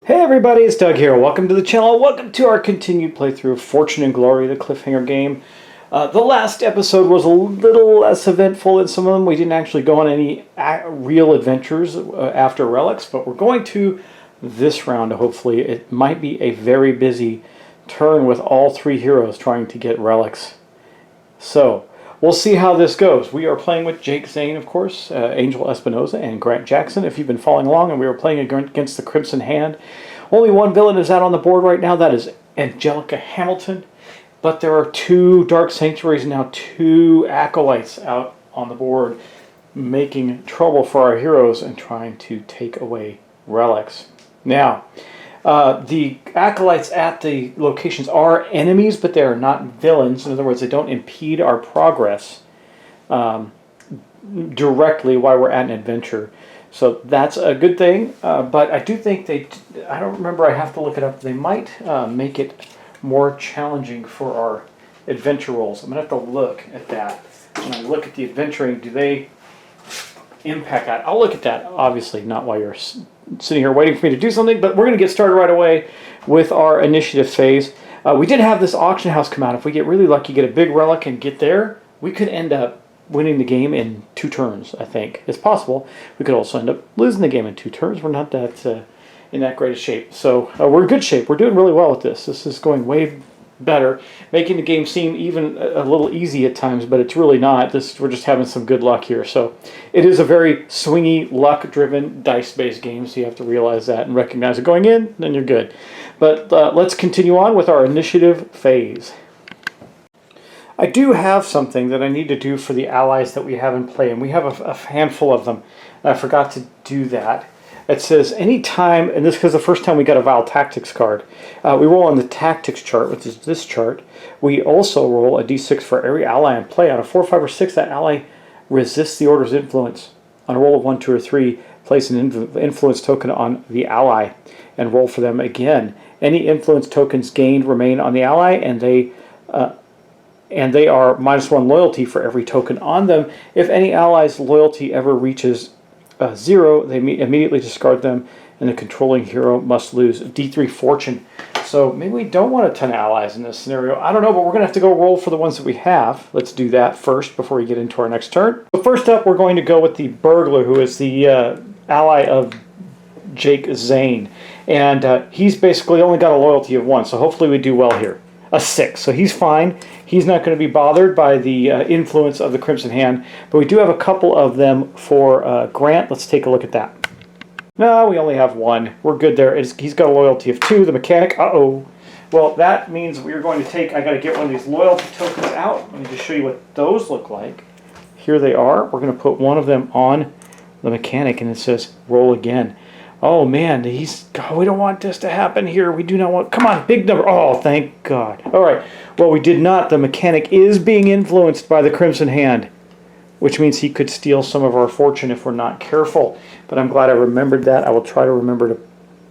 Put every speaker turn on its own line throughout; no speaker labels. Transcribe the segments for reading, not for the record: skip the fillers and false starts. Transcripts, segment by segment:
Hey everybody, it's Doug here. Welcome to the channel. Welcome to our continued playthrough of Fortune and Glory, the cliffhanger game. The last episode was a little less eventful in some of them. We didn't actually go on any real adventures after Relics, but we're going to this round. Hopefully it might be a very busy turn with all three heroes trying to get Relics. So, we'll see how this goes. We are playing with Jake Zane, of course, Angel Espinosa, and Grant Jackson, if you've been following along, and we are playing against the Crimson Hand. Only one villain is out on the board right now. That is Angelica Hamilton. But there are two Dark Sanctuaries and now two Acolytes out on the board, making trouble for our heroes and trying to take away Relics. Now, the Acolytes at the locations are enemies, but they are not villains. In other words, they don't impede our progress directly while we're at an adventure. So that's a good thing. But I do think I don't remember, I have to look it up. They might make it more challenging for our adventure rolls. I'm going to have to look at that. When I look at the adventuring, do they impact that? I'll look at that, obviously, not while you're sitting here waiting for me to do something, but we're going to get started right away with our initiative phase. We did have this auction house come out. If we get really lucky, get a big relic and get there, we could end up winning the game in 2 turns, I think. It's possible. We could also end up losing the game in 2 turns. We're not that in that great a shape. So we're in good shape. We're doing really well with this. This is going way better, making the game seem even a little easy at times, but it's really not. We're just having some good luck here. So it is a very swingy, luck-driven, dice-based game, so you have to realize that and recognize it going in, then you're good. But let's continue on with our initiative phase. I do have something that I need to do for the allies that we have in play, and we have a handful of them. I forgot to do that. It says anytime, and this is the first time we got a Vile Tactics card. We roll on the Tactics chart, which is this chart. We also roll a d6 for every ally in play. On a 4, 5, or 6, that ally resists the order's influence. On a roll of 1, 2, or 3, place an influence token on the ally and roll for them again. Any influence tokens gained remain on the ally, and they are -1 loyalty for every token on them. If any ally's loyalty ever reaches 0, they immediately discard them, and the controlling hero must lose D3 fortune. So maybe we don't want a ton of allies in this scenario. I don't know, but we're going to have to go roll for the ones that we have. Let's do that first before we get into our next turn. So first up, we're going to go with the Burglar, who is the ally of Jake Zane. And he's basically only got a loyalty of 1, so hopefully we do well here. A 6, so he's fine. He's not going to be bothered by the influence of the Crimson Hand, but we do have a couple of them for Grant. Let's take a look at that. No, we only have 1. We're good there. He's got a loyalty of 2. The mechanic, uh-oh. Well, that means we're going to take, I got to get one of these loyalty tokens out. Let me just show you what those look like. Here they are. We're going to put one of them on the mechanic, and it says roll again. Oh man, we don't want this to happen here. We do not want, come on, big number. Oh, thank God. All right, well, we did not. The mechanic is being influenced by the Crimson Hand, which means he could steal some of our fortune if we're not careful. But I'm glad I remembered that. I will try to remember to,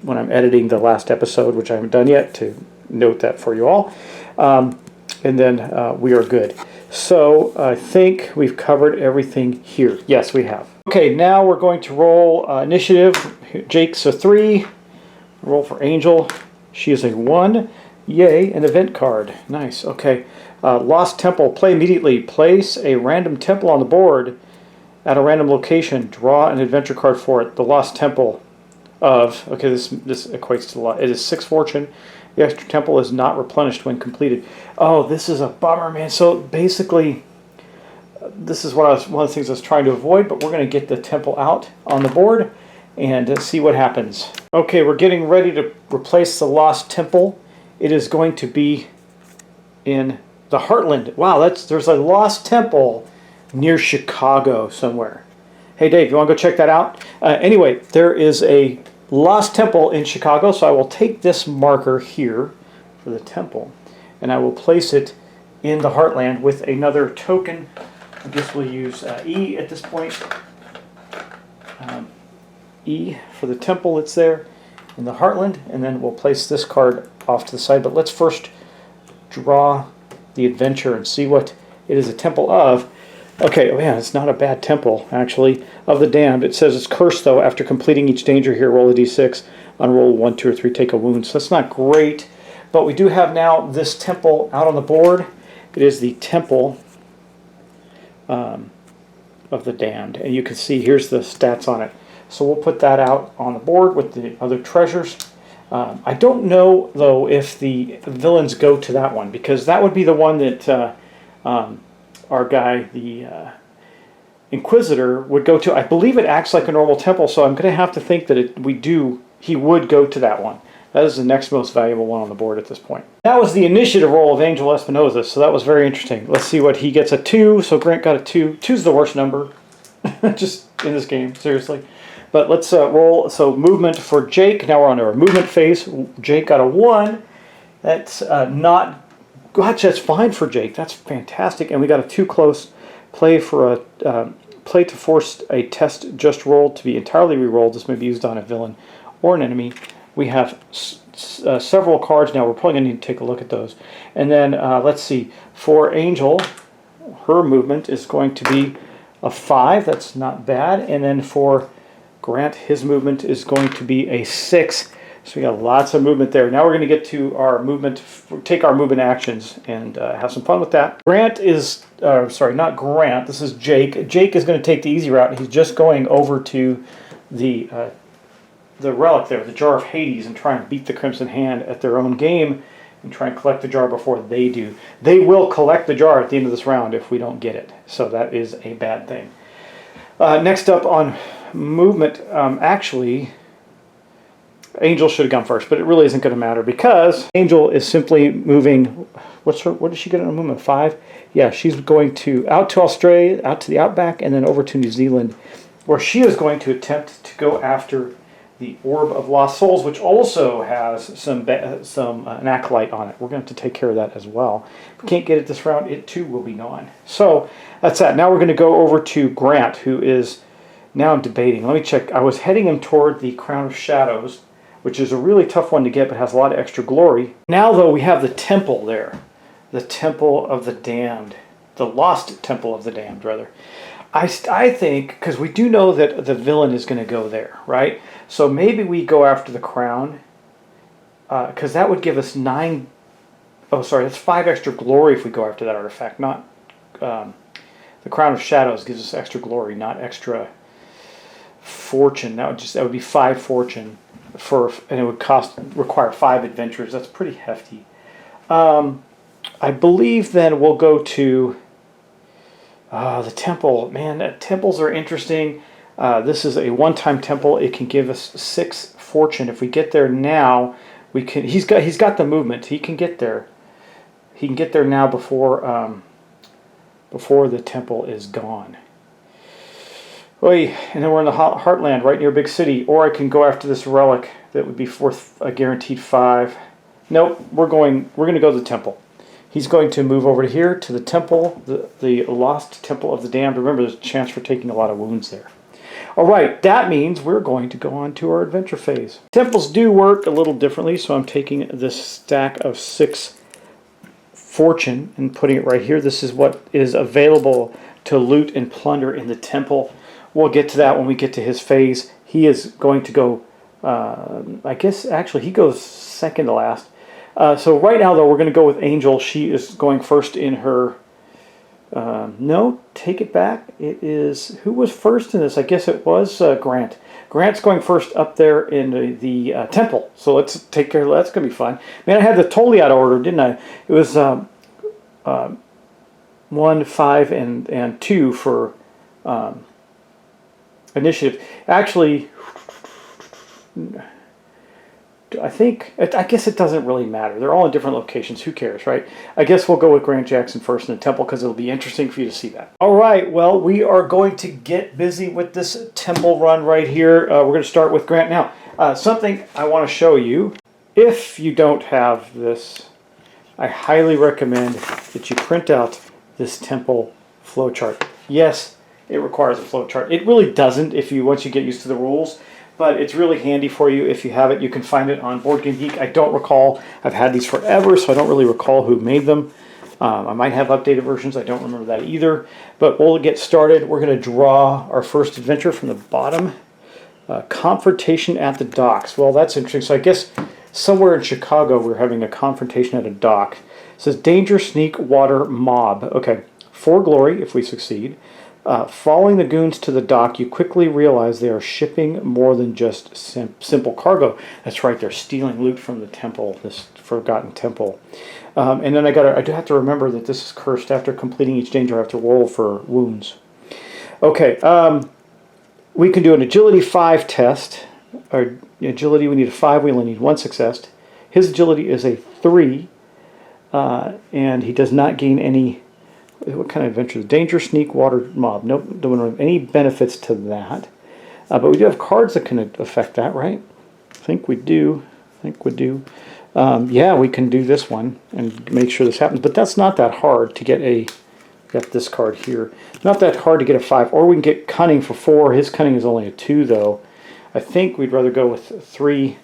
when I'm editing the last episode, which I haven't done yet, to note that for you all. And then we are good. So I think we've covered everything here. Yes, we have. Okay, now we're going to roll initiative. Jake's a 3. Roll for Angel. She is a 1. Yay, an event card. Nice, okay. Lost Temple. Play immediately. Place a random temple on the board at a random location. Draw an adventure card for it. The Lost Temple of... Okay, this equates to a lot. It is 6 fortune. The extra temple is not replenished when completed. Oh, this is a bummer, man. So basically, this is one of the things I was trying to avoid, but we're going to get the temple out on the board and see what happens. Okay, we're getting ready to replace the Lost Temple. It is going to be in the Heartland. Wow, there's a Lost Temple near Chicago somewhere. Hey Dave, you want to go check that out? Anyway, there is a lost temple in Chicago, so I will take this marker here for the temple, and I will place it in the Heartland with another token. I guess we'll use E at this point. E for the temple that's there in the Heartland, and then we'll place this card off to the side. But let's first draw the adventure and see what it is a temple of. Okay, oh yeah, it's not a bad temple, actually. Of the Damned, it says it's cursed, though. After completing each danger here, roll a d6. On roll 1, 2, or 3, take a wound. So that's not great. But we do have now this temple out on the board. It is the Temple of the Damned. And you can see, here's the stats on it. So we'll put that out on the board with the other treasures. I don't know, though, if the villains go to that one, because that would be the one that our guy, the Inquisitor, would go to. I believe it acts like a normal temple, so I'm going to have to think that he would go to that one. That is the next most valuable one on the board at this point. That was the initiative roll of Angel Espinosa, so that was very interesting. Let's see what he gets. A 2, so Grant got a 2. 2's the worst number, just in this game, seriously. But let's roll. So movement for Jake. Now we're on our movement phase. Jake got a 1. That's not... Gosh, that's fine for Jake. That's fantastic. And we got a 2 close. Play for a play to force a test just rolled to be entirely re-rolled. This may be used on a villain or an enemy. We have several cards now. We're probably going to need to take a look at those. And then let's see. For Angel, her movement is going to be a 5. That's not bad. And then for Grant, his movement is going to be a 6. So we got lots of movement there. Now we're going to get to our movement, take our movement actions and have some fun with that. Grant is, sorry, not Grant, this is Jake. Jake is going to take the easy route. He's just going over to the relic there, the Jar of Hades, and try and beat the Crimson Hand at their own game and try and collect the jar before they do. They will collect the jar at the end of this round if we don't get it. So that is a bad thing. Next up on movement, actually, Angel should have gone first, but it really isn't going to matter because Angel is simply moving. What does she get on a movement? 5? Yeah, she's going out to Australia, out to the outback, and then over to New Zealand, where she is going to attempt to go after the Orb of Lost Souls, which also has an acolyte on it. We're going to have to take care of that as well. If we can't get it this round, it too will be gone. So that's that. Now we're going to go over to Grant, who is now debating. Let me check. I was heading him toward the Crown of Shadows, which is a really tough one to get, but has a lot of extra glory. Now, though, we have the temple there. The Temple of the Damned. The Lost Temple of the Damned, rather. I think, because we do know that the villain is going to go there, right? So maybe we go after the crown, because that would give us 9... Oh, sorry, that's 5 extra glory if we go after that artifact. Not the Crown of Shadows gives us extra glory, not extra fortune. That would be 5 fortune. And it would require 5 adventures. That's pretty hefty. I believe then we'll go to the temple. Man, temples are interesting. This is a one-time temple. It can give us 6 fortune. If we get there now, we can. He's got the movement. He can get there. He can get there now before the temple is gone. Oy, and then we're in the Heartland, right near a big city. Or I can go after this relic that would be worth a guaranteed 5. Nope, we're going to go to the temple. He's going to move over to here to the temple, the Lost Temple of the Damned. Remember, there's a chance for taking a lot of wounds there. All right, that means we're going to go on to our adventure phase. Temples do work a little differently, so I'm taking this stack of 6 fortune and putting it right here. This is what is available to loot and plunder in the temple. We'll get to that when we get to his phase. He is going to go, I guess, actually, he goes second to last. So right now, though, we're going to go with Angel. She is going first in her... no, take it back. It is... Who was first in this? I guess it was Grant. Grant's going first up there in the temple. So let's take care of that. That's going to be fun. Man, I had the totally out of order, didn't I? It was 1, 5, and 2 for... initiative. Actually, I guess it doesn't really matter. They're all in different locations. Who cares, right? I guess we'll go with Grant Jackson first in the temple because it'll be interesting for you to see that. All right, well, we are going to get busy with this temple run right here. We're going to start with Grant now. Something I want to show you. If you don't have this, I highly recommend that you print out this temple flowchart. Yes, it requires a flowchart. It really doesn't once you get used to the rules. But it's really handy for you if you have it. You can find it on Board Game Geek. I don't recall. I've had these forever, so I don't really recall who made them. I might have updated versions. I don't remember that either. But we'll get started. We're going to draw our first adventure from the bottom. Confrontation at the docks. Well, that's interesting. So I guess somewhere in Chicago we're having a confrontation at a dock. It says danger, sneak, water, mob. Okay, for glory if we succeed. Following the goons to the dock, you quickly realize they are shipping more than just simple cargo. That's right, they're stealing loot from the temple, this forgotten temple. And then I do have to remember that this is cursed. After completing each danger, I have to roll for wounds. Okay, we can do an agility 5 test. Our agility, we need a 5. We only need 1 success. His agility is a 3, and he does not gain any. What kind of adventure? Danger, sneak, water, mob. Nope, don't have any benefits to that. But we do have cards that can affect that, right? I think we do. Yeah, we can do this one and make sure this happens. But that's not that hard to get got this card here. Not that hard to get a 5. Or we can get cunning for 4. His cunning is only a 2, though. I think we'd rather go with 3.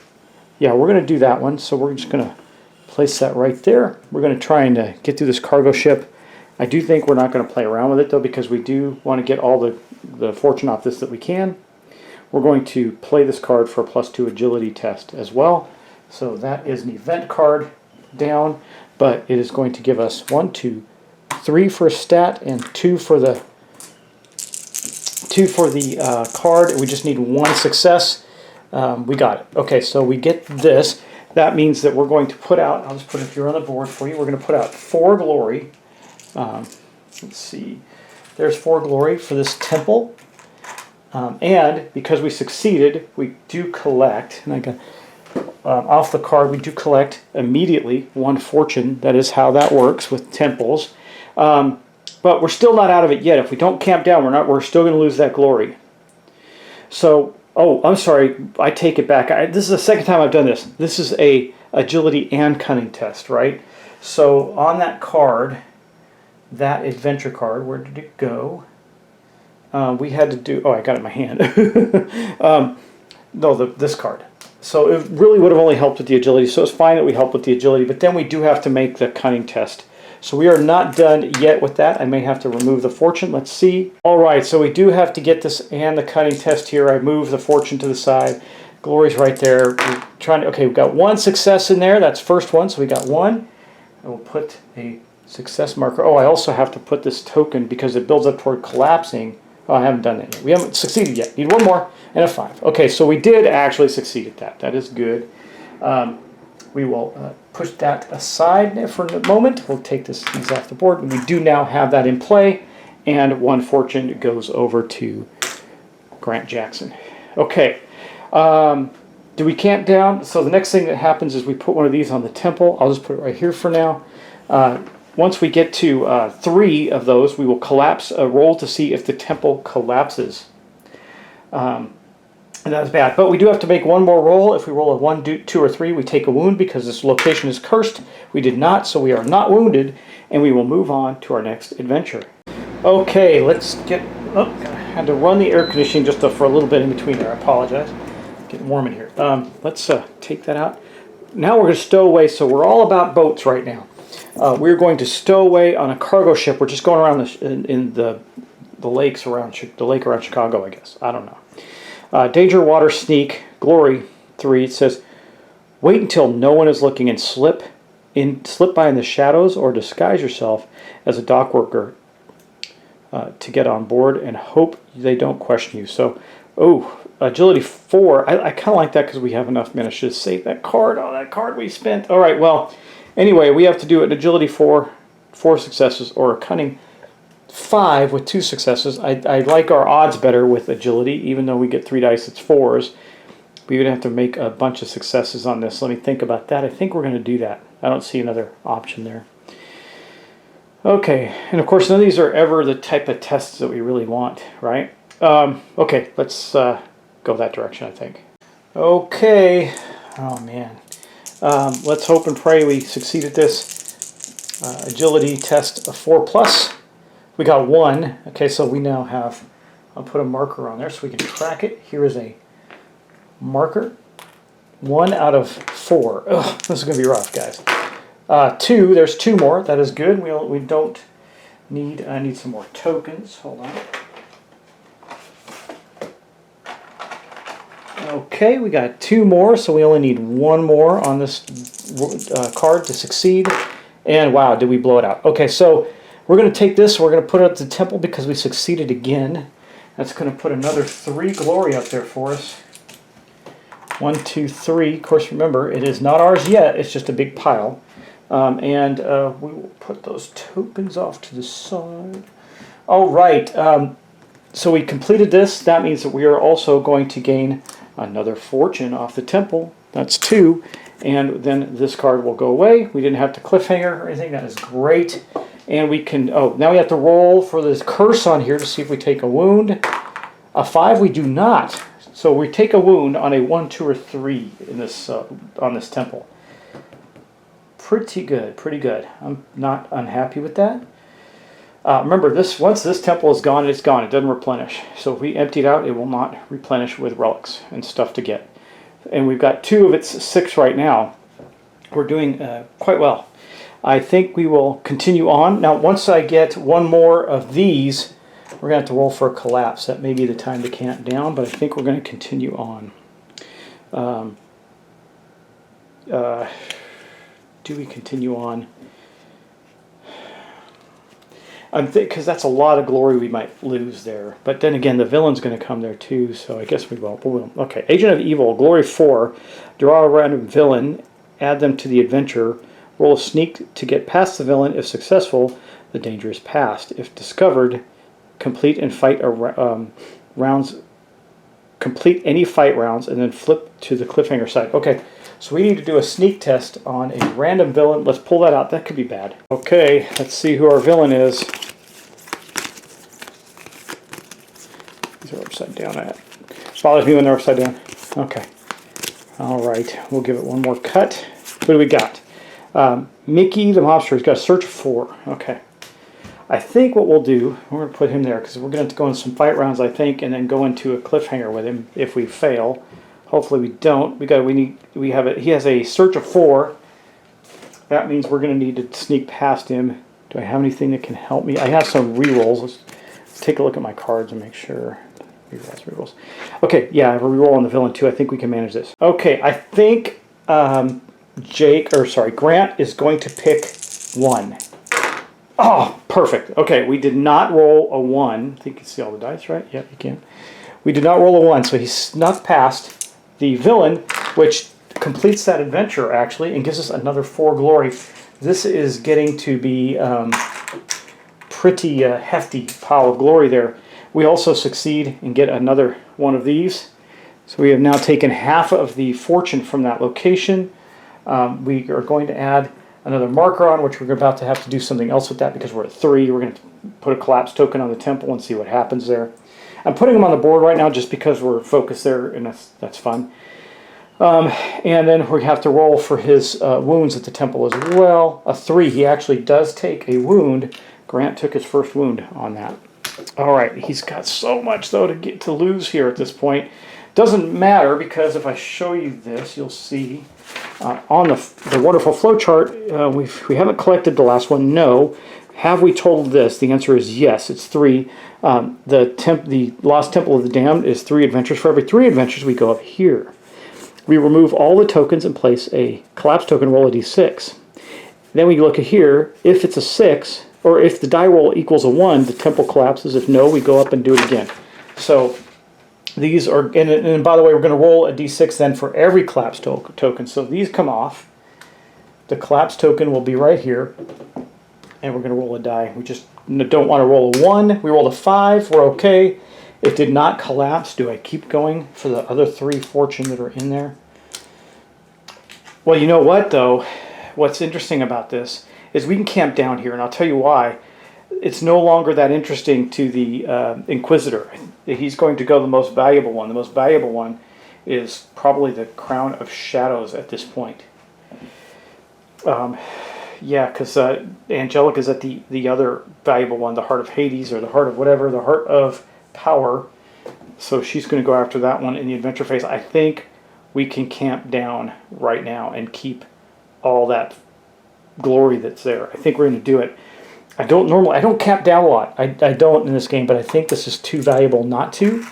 Yeah, we're going to do that one. So we're just going to place that right there. We're going to try and get through this cargo ship. I do think we're not going to play around with it, though, because we do want to get all the fortune off this that we can. We're going to play this card for a +2 agility test as well. So that is an event card down, but it is going to give us 1, 2, 3 for a stat and 2 for the card. We just need 1 success. We got it. Okay, so we get this. That means that we're going to put out, I'll just put it here on the board for you, we're going to put out 4 glory. Let's see, there's 4 glory for this temple, and because we succeeded, we do collect, and I got off the card, we do collect immediately 1 fortune. That is how that works with temples, but we're still not out of it yet. If we don't camp down, we're still going to lose that glory. So, oh, I'm sorry, I take it back. This is the second time I've done this. This is a agility and cunning test, right? So on that card, that adventure card, where did it go? We had to do, I got it in my hand. No, this card. So it really would have only helped with the agility, so it's fine that we help with the agility, but then we do have to make the cunning test. So we are not done yet with that. I may have to remove the fortune. Let's see. All right, so we do have to get this and the cunning test here. I move the fortune to the side. Glory's right there. We're trying to, okay, we've got 1 success in there. That's first one, so we got 1. I will put a success marker. Oh, I also have to put this token because it builds up toward collapsing. Oh, I haven't done that yet. We haven't succeeded yet. Need 1 more and a 5. Okay, so we did actually succeed at that. That is good. We will push that aside for a moment. We'll take these off the board. And we do now have that in play. And 1 fortune goes over to Grant Jackson. Okay. Do we camp down? So the next thing that happens is we put one of these on the temple. I'll just put it right here for now. Once we get to 3 of those, we will collapse a roll to see if the temple collapses. And that's bad. But we do have to make 1 more roll. If we roll a 1, 2, or 3, we take a wound because this location is cursed. We did not, so we are not wounded. And we will move on to our next adventure. Okay, let's get... Oh, I had to run the air conditioning just for a little bit in between there. I apologize. Getting warm in here. Let's take that out. Now we're going to stow away. So we're all about boats right now. We're going to stow away on a cargo ship. We're just going around in the lakes around the lake around Chicago, I guess. I don't know. Danger, water, sneak, glory 3. It says, wait until no one is looking and slip by in the shadows or disguise yourself as a dock worker to get on board and hope they don't question you. So, agility 4. I kind of like that because we have enough men. I should have saved that card. Oh, that card we spent. All right, well. Anyway, we have to do an agility 4 successes, or a cunning 5 with 2 successes. I like our odds better with agility, even though we get 3 dice, it's 4s. We would have to make a bunch of successes on this. Let me think about that. I think we're going to do that. I don't see another option there. Okay, and of course none of these are ever the type of tests that we really want, right? Okay, let's go that direction, I think. Okay, oh man. Let's hope and pray we succeed at this. Agility test of 4+. We got 1. Okay, so we now have, I'll put a marker on there so we can track it. Here is a marker. 1 out of 4. Ugh, this is going to be rough, guys. 2, there's 2 more. That is good. We don't need, I need some more tokens. Hold on. Okay, we got 2 more, so we only need 1 more on this card to succeed. And wow, did we blow it out. Okay, so we're going to take this, we're going to put it at the temple because we succeeded again. That's going to put another 3 glory up there for us. 1, 2, 3. Of course, remember, it is not ours yet. It's just a big pile. And we will put those tokens off to the side. All right. So we completed this. That means that we are also going to gain another fortune off the temple. That's 2. And then this card will go away. We didn't have to cliffhanger or anything. That is great. And we can, oh, now we have to roll for this curse on here to see if we take a wound. A 5 we do not. So we take a wound on a 1, 2, or 3 in this on this temple. Pretty good, pretty good. I'm not unhappy with that. Remember, once this temple is gone, it's gone. It doesn't replenish. So if we empty it out, it will not replenish with relics and stuff to get. And we've got 2 of its 6 right now. We're doing quite well. I think we will continue on. Now, once I get 1 more of these, we're going to have to roll for a collapse. That may be the time to camp down, but I think we're going to continue on. Do we continue on? Because that's a lot of glory we might lose there. But then again, the villain's going to come there too, so I guess we won't. Okay, Agent of Evil, glory 4. Draw a random villain, add them to the adventure. Roll a sneak to get past the villain. If successful, the danger is past. If discovered, complete and fight rounds. Complete any fight rounds and then flip to the cliffhanger side. Okay, so we need to do a sneak test on a random villain. Let's pull that out. That could be bad. Okay, let's see who our villain is. These are upside down. It bothers me when they're upside down. Okay. All right, we'll give it 1 more cut. What do we got? Mickey the Mobster has got a search for. Okay. I think what we'll do, we're going to put him there because we're going to have to go into some fight rounds, I think, and then go into a cliffhanger with him if we fail. Hopefully we don't. He has a search of 4. That means we're going to need to sneak past him. Do I have anything that can help me? I have some rerolls. Let's take a look at my cards and make sure. Rerolls. Okay, yeah, I have a reroll on the villain too. I think we can manage this. Okay, I think Grant is going to pick 1. Oh, perfect. Okay, we did not roll a 1. I think you can see all the dice, right? Yep, you can. We did not roll a 1, so he snuck past the villain, which completes that adventure, actually, and gives us another 4 glory. This is getting to be pretty hefty pile of glory there. We also succeed and get another 1 of these. So we have now taken half of the fortune from that location. We are going to add another marker on, which we're about to have to do something else with that because we're at 3. We're going to put a collapse token on the temple and see what happens there. I'm putting them on the board right now just because we're focused there, and that's fun. And then we have to roll for his wounds at the temple as well. A 3. He actually does take a wound. Grant took his first wound on that. All right, he's got so much though to lose here at this point. Doesn't matter because if I show you this, you'll see on the wonderful flow chart, we haven't collected the last one. No. Have we totaled this? The answer is yes. It's 3. The Lost Temple of the Damned is 3 adventures. For every 3 adventures, we go up here. We remove all the tokens and place a collapse token, roll a d6. Then we look at here. If it's a 6, or if the die roll equals a 1, the temple collapses. If no, we go up and do it again. So these are, and by the way, we're going to roll a d6 then for every collapse token. So these come off. The collapse token will be right here. And we're going to roll a die. We just don't want to roll a 1. We rolled a 5. We're okay. It did not collapse. Do I keep going for the other 3 fortune that are in there? Well, you know what, though? What's interesting about this is we can camp down here, and I'll tell you why. It's no longer that interesting to the Inquisitor. He's going to go the most valuable one. The most valuable one is probably the Crown of Shadows at this point. Yeah, because Angelica's at the other valuable one, the Heart of Hades, or the Heart of whatever, the Heart of Power. So she's going to go after that one in the adventure phase. I think we can camp down right now and keep all that glory that's there. I think we're going to do it. I don't camp down a lot. I don't in this game, but I think this is too valuable not to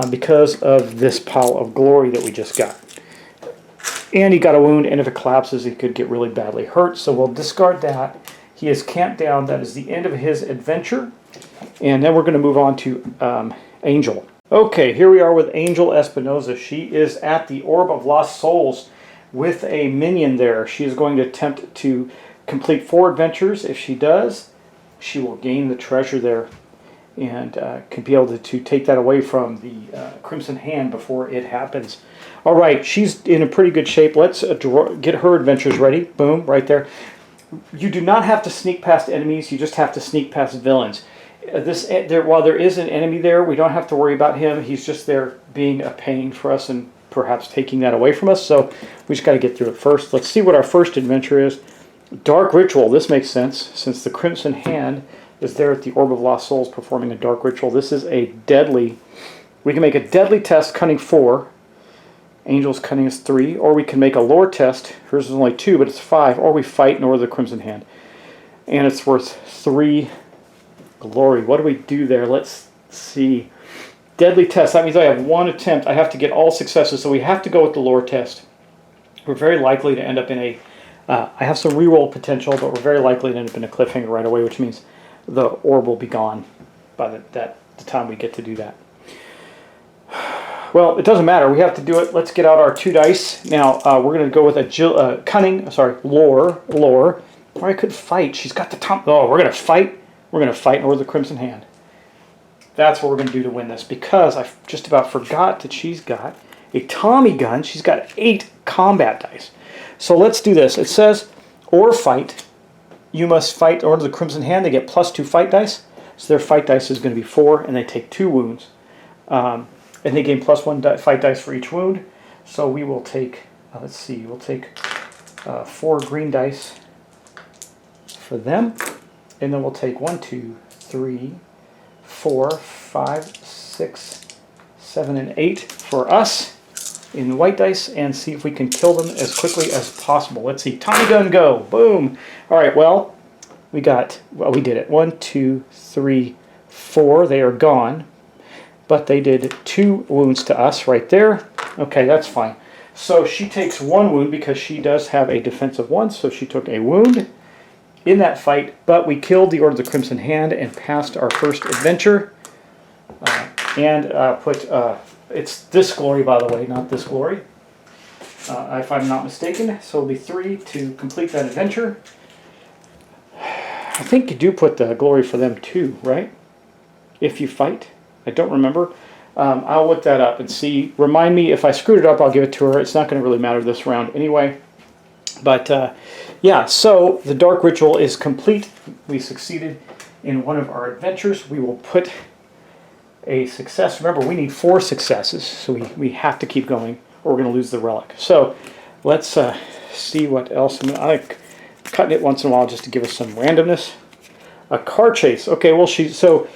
because of this pile of glory that we just got. And he got a wound, and if it collapses, he could get really badly hurt. So we'll discard that. He is camped down. That is the end of his adventure. And then we're going to move on to Angel. Okay, here we are with Angel Espinosa. She is at the Orb of Lost Souls with a minion there. She is going to attempt to complete 4 adventures. If she does, she will gain the treasure there and can be able to take that away from the Crimson Hand before it happens. All right, she's in a pretty good shape. Let's get her adventures ready. Boom, right there. You do not have to sneak past enemies. You just have to sneak past villains. While there is an enemy there, we don't have to worry about him. He's just there being a pain for us and perhaps taking that away from us. So we just got to get through it first. Let's see what our first adventure is. Dark Ritual. This makes sense since the Crimson Hand is there at the Orb of Lost Souls performing a Dark Ritual. This is a deadly. We can make a deadly test, cunning 4. Angel's cunning is 3. Or we can make a lore test. Hers is only 2, but it's 5. Or we fight in Order of the Crimson Hand. And it's worth 3 glory. What do we do there? Let's see. Deadly test. That means I have 1 attempt. I have to get all successes. So we have to go with the lore test. We're very likely to end up in a... I have some reroll potential, but we're very likely to end up in a cliffhanger right away, which means the orb will be gone by the time we get to do that. Well, it doesn't matter. We have to do it. Let's get out our 2 dice. Now, we're going to go with lore. Or I could fight. She's got the top. Oh, we're going to fight. We're going to fight in Order of the Crimson Hand. That's what we're going to do to win this, because I just about forgot that she's got a Tommy gun. She's got 8 combat dice. So let's do this. It says, or fight. You must fight in Order of the Crimson Hand. They get +2 fight dice. So their fight dice is going to be 4, and they take 2 wounds. And they gain +1 fight dice for each wound. So we will take, let's see, we'll take 4 green dice for them. And then we'll take 1, 2, 3, 4, 5, 6, 7, and 8 for us in white dice, and see if we can kill them as quickly as possible. Let's see. Tommy gun, go. Boom. All right, well, we did it. 1, 2, 3, 4. They are gone. But they did 2 wounds to us right there. Okay, that's fine. So she takes 1 wound because she does have a defensive 1, so she took a wound in that fight, but we killed the Order of the Crimson Hand and passed our first adventure. It's this glory, by the way, not this glory, if I'm not mistaken. So it'll be 3 to complete that adventure. I think you do put the glory for them too, right? If you fight. I don't remember. I'll look that up and see. Remind me, if I screwed it up, I'll give it to her. It's not going to really matter this round anyway. But yeah, so the Dark Ritual is complete. We succeeded in one of our adventures. We will put a success. Remember, we need 4 successes, so we have to keep going, or we're going to lose the relic. So let's see what else. I'm cutting it once in a while just to give us some randomness. A car chase. Okay, well, so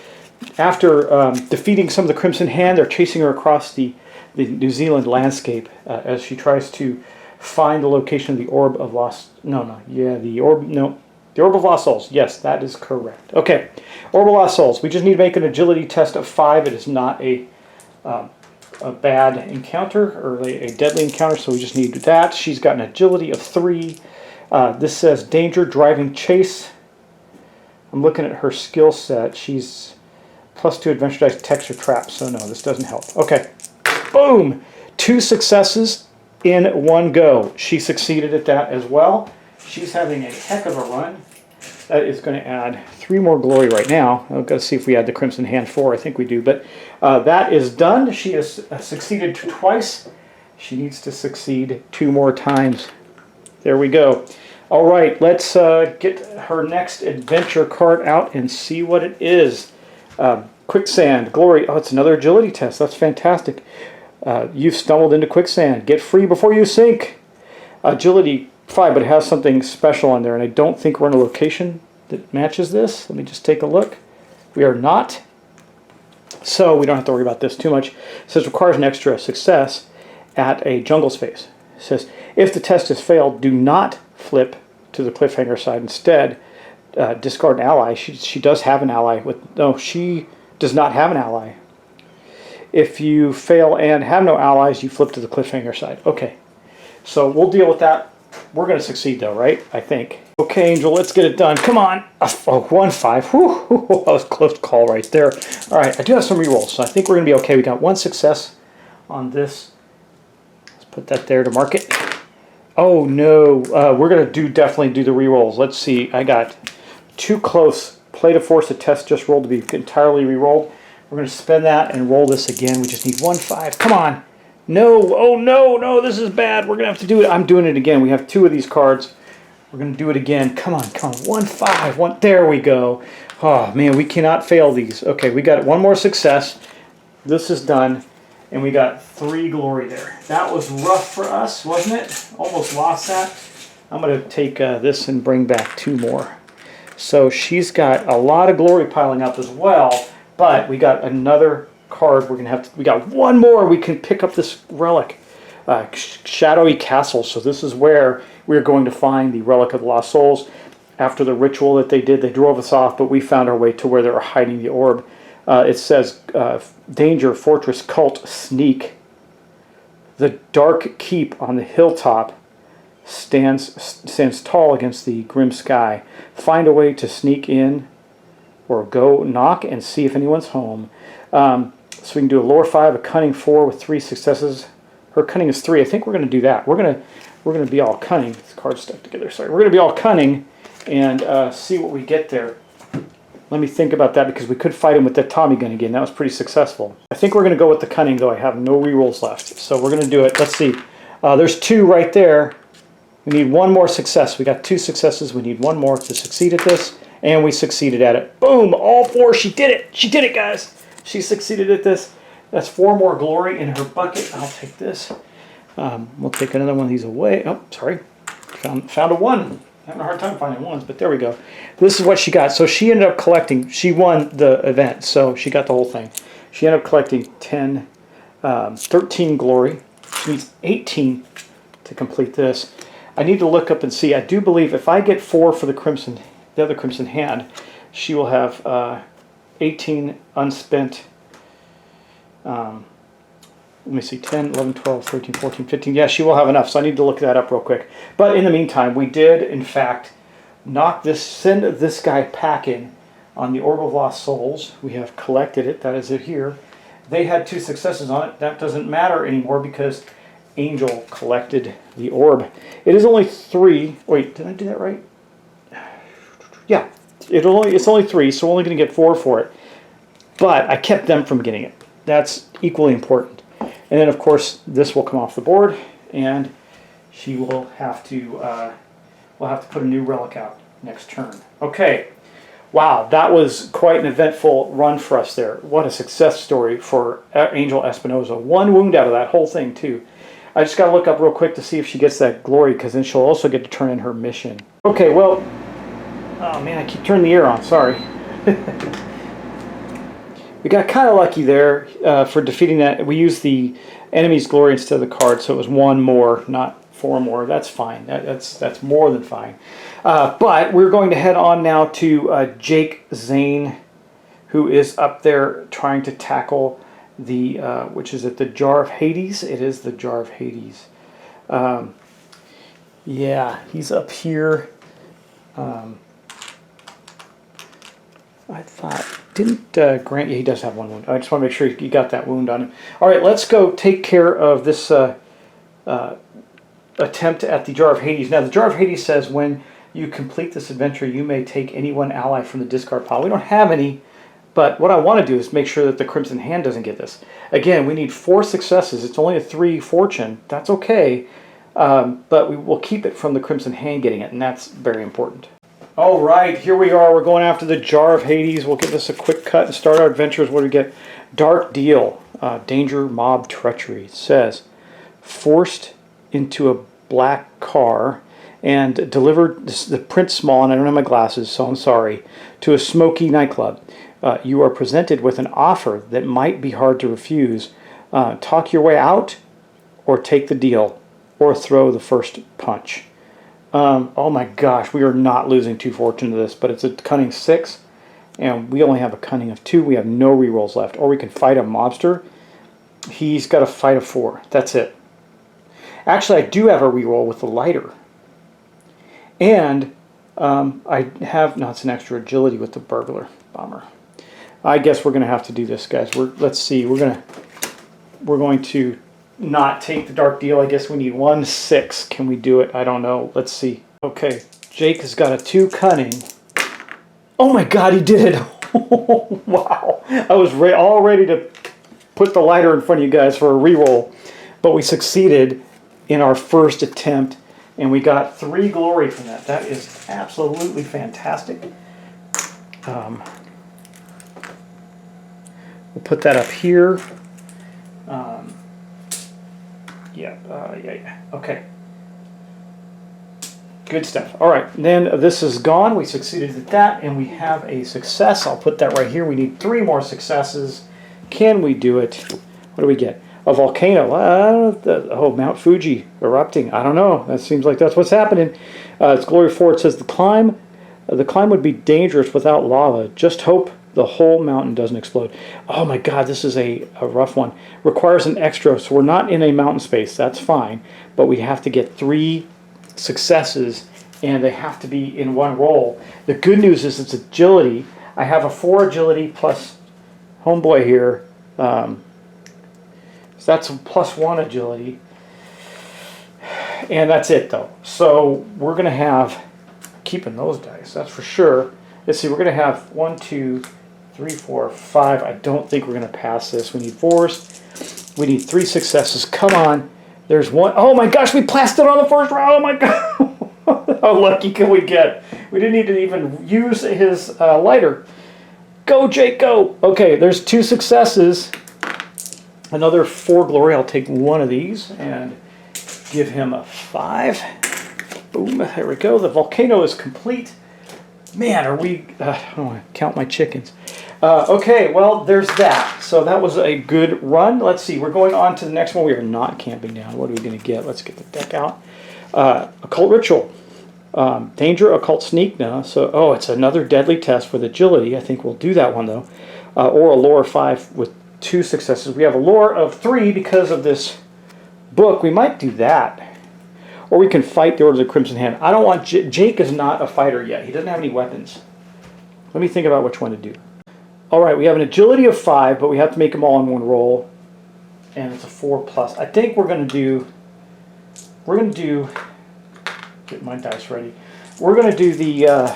after defeating some of the Crimson Hand, they're chasing her across the New Zealand landscape as she tries to find the location of the Orb of Lost... The Orb of Lost Souls. Yes, that is correct. Okay, Orb of Lost Souls. We just need to make an agility test of 5. It is not a bad encounter, or a deadly encounter, so we just need that. She's got an agility of 3. This says danger, driving, chase. I'm looking at her skill set. She's +2 adventure dice, texture trap, so no, this doesn't help. Okay, boom! 2 successes in one go. She succeeded at that as well. She's having a heck of a run. That is going to add 3 more glory right now. I've got to see if we add the Crimson Hand 4. I think we do. But that is done. She has succeeded twice. She needs to succeed 2 more times. There we go. All right, let's get her next adventure card out and see what it is. Quicksand, glory. Oh, it's another agility test. That's fantastic. You've stumbled into quicksand. Get free before you sink. Agility 5, but it has something special on there, and I don't think we're in a location that matches this. Let me just take a look. We are not. So we don't have to worry about this too much. It says requires an extra success at a jungle space. It says if the test has failed, do not flip to the cliffhanger side. Instead, discard an ally. She does have an ally. She does not have an ally. If you fail and have no allies, you flip to the cliffhanger side. Okay, so we'll deal with that. We're going to succeed though, right? I think. Okay, Angel, let's get it done. Come on. 1-5. Whew, that was a close call right there. All right, I do have some rerolls, so I think we're going to be okay. We got 1 success on this. Let's put that there to mark it. Oh no, we're going to definitely do the rerolls. Let's see. I got too close. Play to force a test just rolled to be entirely rerolled. We're going to spend that and roll this again. We just need 1-5. Come on. No. Oh no, this is bad. We're going to have to do it. I'm doing it again. We have 2 of these cards. We're going to do it again. Come on. 1-5. There we go. Oh man, we cannot fail these. Okay, we got 1 more success. This is done. And we got 3 glory there. That was rough for us, wasn't it? Almost lost that. I'm going to take this and bring back 2 more. So she's got a lot of glory piling up as well. But we got another card. We got 1 more. We can pick up this relic. Shadowy Castle. So this is where we're going to find the Relic of the Lost Souls. After the ritual that they did, they drove us off, but we found our way to where they were hiding the orb. It says, Danger, Fortress, Cult, Sneak. The dark keep on the hilltop stands tall against the grim sky. Find a way to sneak in or go knock and see if anyone's home. So we can do a lore 5, a cunning 4 with 3 successes. Her cunning is 3. I think we're going to do that. We're going to be all cunning. This card's stuck together. Sorry. We're going to be all cunning and see what we get there. Let me think about that because we could fight him with that Tommy gun again. That was pretty successful. I think we're going to go with the cunning, though. I have no rerolls left. So we're going to do it. Let's see. There's 2 right there. We need 1 more success. We got 2 successes. We need 1 more to succeed at this. And we succeeded at it. Boom! All 4. She did it. She did it, guys. She succeeded at this. That's 4 more glory in her bucket. I'll take this. We'll take another one of these away. Oh, sorry. Found a 1. Having a hard time finding 1s, but there we go. This is what she got. So she ended up collecting. She won the event, so she got the whole thing. She ended up collecting 13 glory. She needs 18 to complete this. I need to look up and see. I do believe if I get 4 for the other Crimson Hand, she will have 18 unspent. Let me see, 10, 11, 12, 13, 14, 15. Yeah, she will have enough, so I need to look that up real quick. But in the meantime, we did, in fact, send this guy packing on the Orb of Lost Souls. We have collected it. That is it here. They had 2 successes on it. That doesn't matter anymore because Angel collected the orb. It is only 3. Wait, did I do that right? Yeah, it's only 3, so we're only going to get 4 for it. But I kept them from getting it. That's equally important. And then, of course, this will come off the board, and she will have to we'll have to put a new relic out next turn. Okay. Wow, that was quite an eventful run for us there. What a success story for Angel Espinosa. 1 wound out of that whole thing, too. I just got to look up real quick to see if she gets that glory, because then she'll also get to turn in her mission. Okay, well, oh man, I keep turning the air on, sorry. We got kind of lucky there for defeating that. We used the enemy's glory instead of the card, so it was 1 more, not 4 more. That's fine. That's more than fine. But we're going to head on now to Jake Zane, who is up there trying to tackle the, which is at the Jar of Hades. It is the Jar of Hades. Yeah, he's up here. I thought, didn't Grant, yeah, he does have 1 wound. I just want to make sure you got that wound on him. All right, let's go take care of this attempt at the Jar of Hades. Now, the Jar of Hades says when you complete this adventure, you may take any one ally from the discard pile. We don't have any, but what I want to do is make sure that the Crimson Hand doesn't get this. Again, we need 4 successes. It's only a 3 fortune. That's okay, but we will keep it from the Crimson Hand getting it, and that's very important. All right, here we are. We're going after the Jar of Hades. We'll give this a quick cut and start our adventures. What do we get? Dark Deal, Danger, Mob, Treachery. It says, forced into a black car and delivered, this is the print small, and I don't have my glasses, so I'm sorry, to a smoky nightclub. You are presented with an offer that might be hard to refuse. Talk your way out, or take the deal, or throw the first punch. Oh my gosh, we are not losing 2 fortune to this, but it's a cunning 6, and we only have a cunning of 2. We have no rerolls left. Or we can fight a mobster. He's got a fight of 4. That's it. Actually, I do have a reroll with the lighter. And I have, no, it's an extra agility with the burglar. Bummer. I guess we're going to have to do this, guys. Let's see. We're going to not take the Dark Deal. I guess we need 1 6. Can we do it? I don't know. Let's see. Okay, Jake has got a 2 cunning. Oh my God, he did it! Wow, I was all ready to put the lighter in front of you guys for a reroll, but we succeeded in our first attempt, and we got 3 glory from that. That is absolutely fantastic. We'll put that up here. Yeah. Okay. Good stuff. All right, then this is gone. We succeeded at that, and we have a success. I'll put that right here. We need 3 more successes. Can we do it? What do we get? A volcano. Oh, Mount Fuji erupting. I don't know. That seems like that's what's happening. It's Glory 4. It says the climb would be dangerous without lava. Just hope the whole mountain doesn't explode. Oh my God, this is a rough one. Requires an extra, so we're not in a mountain space. That's fine, but we have to get 3 successes, and they have to be in 1 roll. The good news is it's agility. I have a 4 agility plus homeboy here. So that's a +1 agility. And that's it, though. So we're going to have, keeping those dice, that's for sure. Let's see, we're going to have 1, 2, 3, 4, 5. I don't think we're going to pass this. We need 4s. We need 3 successes. Come on. There's 1. Oh my gosh, we passed it on the first round. Oh my God. How lucky can we get? We didn't need to even use his lighter. Go, Jake, go. Okay, there's 2 successes. Another 4 glory. I'll take 1 of these and give him a 5. Boom, there we go. The volcano is complete. Man, are we... I don't want to count my chickens. Okay, well, there's that. So that was a good run. Let's see. We're going on to the next one. We are not camping down. What are we going to get? Let's get the deck out. Occult Ritual. Danger, Occult Sneak now. So, oh, it's another deadly test with agility. I think we'll do that one, though. Or a lore 5 with 2 successes. We have a lore of 3 because of this book. We might do that. Or we can fight the Order of the Crimson Hand. I don't want... Jake is not a fighter yet. He doesn't have any weapons. Let me think about which one to do. All right, we have an agility of 5, but we have to make them all in 1 roll. And it's a 4+. I think we're going to do... Get my dice ready. We're going to do the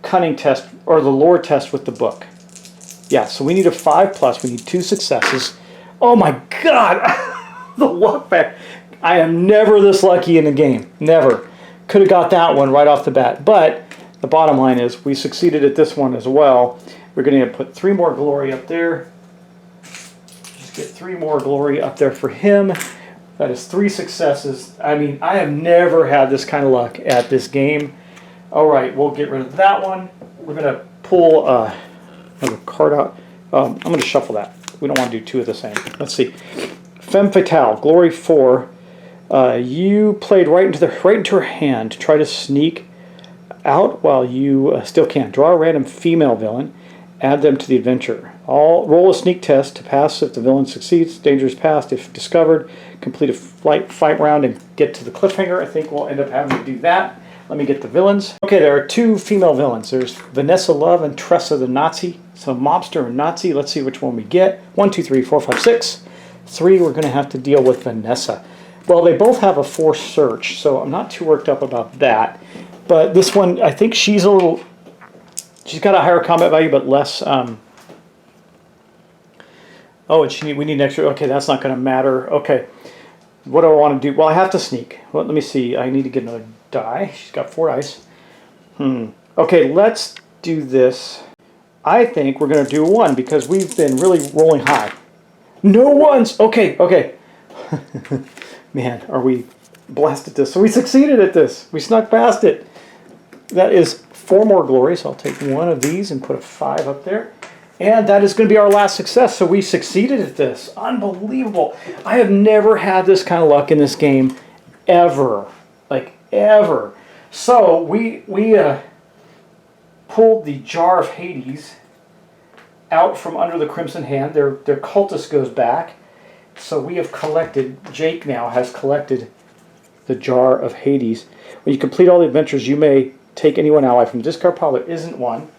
cunning test, or the lore test with the book. Yeah, so we need a 5+. We need 2 successes. Oh my God! The luck back. I am never this lucky in a game. Never. Could have got that one right off the bat. But the bottom line is we succeeded at this one as well. We're going to put 3 more glory up there. Just get 3 more glory up there for him. That is 3 successes. I mean, I have never had this kind of luck at this game. All right, we'll get rid of that one. We're going to pull another card out. I'm going to shuffle that. We don't want to do 2 of the same. Let's see. Femme Fatale, Glory 4. You played right into her hand. Try to sneak out while you still can. Draw a random female villain. Add them to the adventure. Roll a sneak test to pass if the villain succeeds. Danger is passed if discovered. Complete a fight round and get to the cliffhanger. I think we'll end up having to do that. Let me get the villains. Okay, there are 2 female villains. There's Vanessa Love and Tressa the Nazi. So mobster and Nazi. Let's see which one we get. 1, 2, 3, 4, 5, 6. 3, we're going to have to deal with Vanessa. Well, they both have a 4 search, so I'm not too worked up about that. But this one, I think she's got a higher combat value, but less. Oh, and we need an extra. Okay, that's not going to matter. Okay, what do I want to do? Well, I have to sneak. Well, let me see. I need to get another die. She's got 4 dice. Okay, let's do this. I think we're going to do 1 because we've been really rolling high. No ones! Okay, okay. Man, are we blasted this. So we succeeded at this. We snuck past it. That is 4 more glories. I'll take 1 of these and put a 5 up there. And that is going to be our last success. So we succeeded at this. Unbelievable. I have never had this kind of luck in this game ever. Like, ever. So we pulled the Jar of Hades out from under the Crimson Hand. Their cultist goes back. So we have collected, Jake now has collected the Jar of Hades. When you complete all the adventures, you may take any one ally from the discard pile. There isn't one.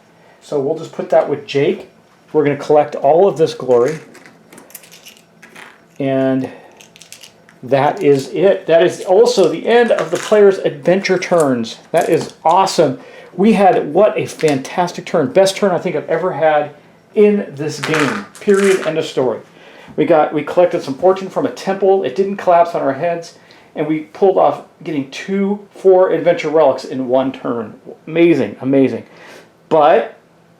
So we'll just put that with Jake. We're going to collect all of this glory. And that is it. That is also the end of the player's adventure turns. That is awesome. We had, what a fantastic turn. Best turn I think I've ever had in this game. Period. End of story. We collected some fortune from a temple. It didn't collapse on our heads. And we pulled off getting 4 adventure relics in 1 turn. Amazing, amazing. But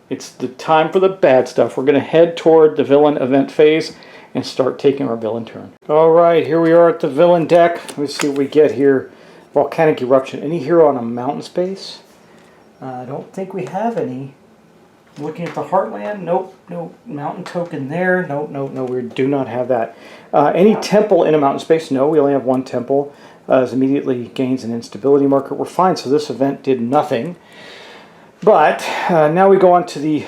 it's the time for the bad stuff. We're going to head toward the villain event phase and start taking our villain turn. All right, here we are at the villain deck. Let's see what we get here. Volcanic eruption. Any hero on a mountain space? I don't think we have any. Looking at the Heartland, nope, no mountain token there, nope, we do not have that. Any temple in a mountain space, no, we only have 1 temple. It immediately gains an instability marker. We're fine, so this event did nothing. But now we go on to the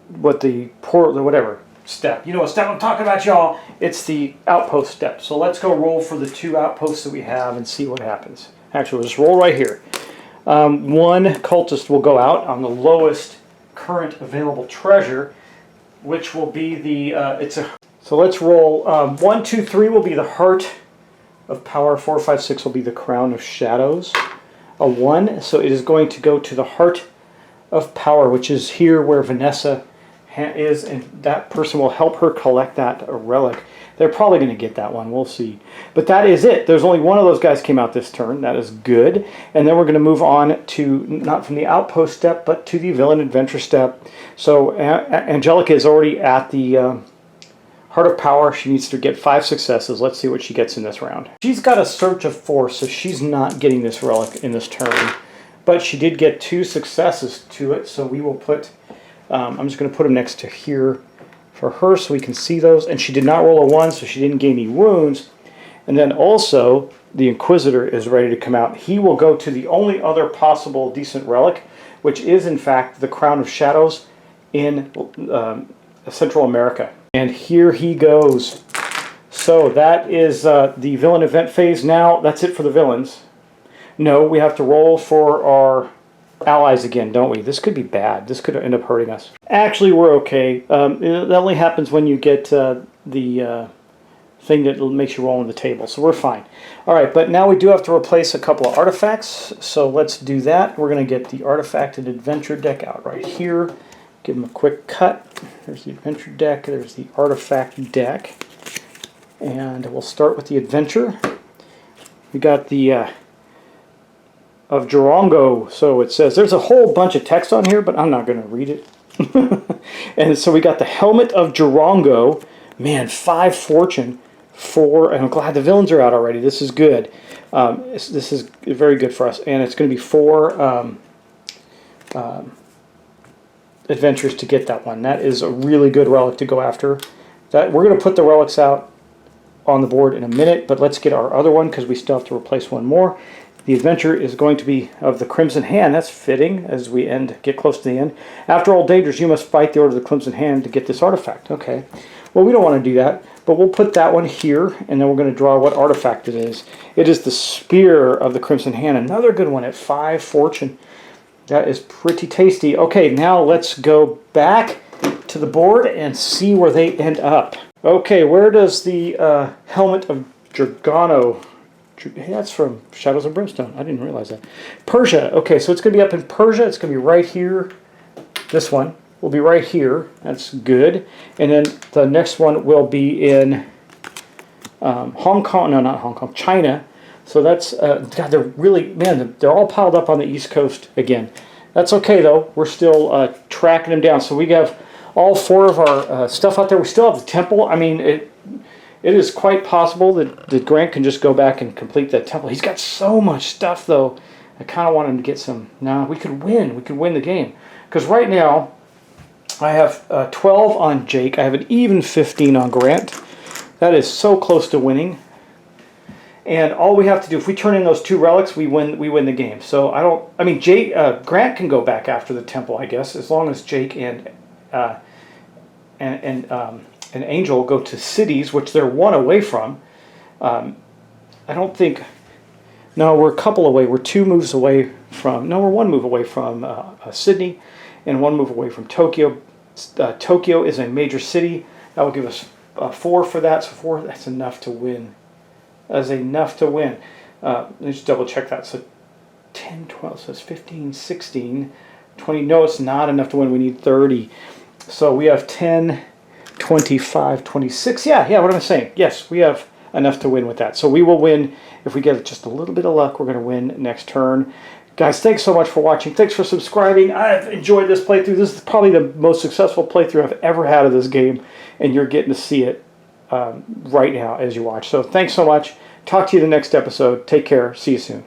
whatever step. You know what step I'm talking about, y'all? It's the outpost step. So let's go roll for the 2 outposts that we have and see what happens. Actually, we'll just roll right here. 1 cultist will go out on the lowest current available treasure, which will be the so let's roll. 1, 2, 3 will be the Heart of Power. 4, 5, 6 will be the Crown of Shadows. A 1, so it is going to go to the Heart of Power, which is here where Vanessa is, and that person will help her collect that relic. They're probably going to get that one. We'll see. But that is it. There's only 1 of those guys came out this turn. That is good. And then we're going to move on to, not from the outpost step, but to the villain adventure step. So Angelica is already at the Heart of Power. She needs to get 5 successes. Let's see what she gets in this round. She's got a Search of Force, so she's not getting this relic in this turn. But she did get 2 successes to it, so we will put, I'm just going to put them next to here for her so we can see those. And she did not roll a 1, so she didn't gain any wounds. And then also, the Inquisitor is ready to come out. He will go to the only other possible decent relic, which is in fact the Crown of Shadows in Central America. And here he goes. So that is the villain event phase now. That's it for the villains. No, we have to roll for our allies again, don't we? This could be bad. This could end up hurting us. Actually, we're okay. That only happens when you get the thing that makes you roll on the table, so we're fine. All right, but now we do have to replace a couple of artifacts, so let's do that. We're going to get the Artifacted Adventure deck out right here. Give them a quick cut. There's the Adventure deck. There's the Artifact deck. And we'll start with the Adventure. We got the of Jorongo. So it says, there's a whole bunch of text on here, but I'm not going to read it. And so we got the Helmet of Jorongo. Man, 5 fortune. 4, and I'm glad the villains are out already. This is good. This is very good for us. And it's going to be 4 adventures to get that one. That is a really good relic to go after. That we're going to put the relics out on the board in a minute, but let's get our other one because we still have to replace 1 more. The adventure is going to be of the Crimson Hand. That's fitting as we get close to the end. After all dangers, you must fight the Order of the Crimson Hand to get this artifact. Okay. Well, we don't want to do that, but we'll put that one here, and then we're going to draw what artifact it is. It is the Spear of the Crimson Hand. Another good one at 5 fortune. That is pretty tasty. Okay, now let's go back to the board and see where they end up. Okay, where does the Helmet of Jorongo Hey, that's from Shadows and Brimstone. I didn't realize that. Persia. Okay, so it's going to be up in Persia. It's going to be right here. This one will be right here. That's good. And then the next one will be in Hong Kong. No, not Hong Kong. China. So that's, God, they're really, man, they're all piled up on the East Coast again. That's okay, though. We're still tracking them down. So we have all 4 of our stuff out there. We still have the temple. I mean, it is quite possible that Grant can just go back and complete that temple. He's got so much stuff, though. I kind of want him to get some. Nah, we could win. We could win the game. Because right now, I have 12 on Jake. I have an even 15 on Grant. That is so close to winning. And all we have to do, if we turn in those 2 relics, we win the game. So I mean, Grant can go back after the temple, I guess, as long as Jake and Angel go to cities, which they're 1 away from. I don't think. No, we're a couple away. We're 2 moves away from. No, we're 1 move away from Sydney, and 1 move away from Tokyo. Tokyo is a major city. That will give us 4 for that. So 4. That's enough to win. That is enough to win. Let me just double check that. So 10, 12. So it's 15, 16, 20. No, it's not enough to win. We need 30. So we have 10, 25, 26. Yeah, what am I saying? Yes, we have enough to win with that. So we will win. If we get just a little bit of luck, we're going to win next turn. Guys, thanks so much for watching. Thanks for subscribing. I've enjoyed this playthrough. This is probably the most successful playthrough I've ever had of this game, and you're getting to see it right now as you watch. So thanks so much. Talk to you the next episode. Take care. See you soon.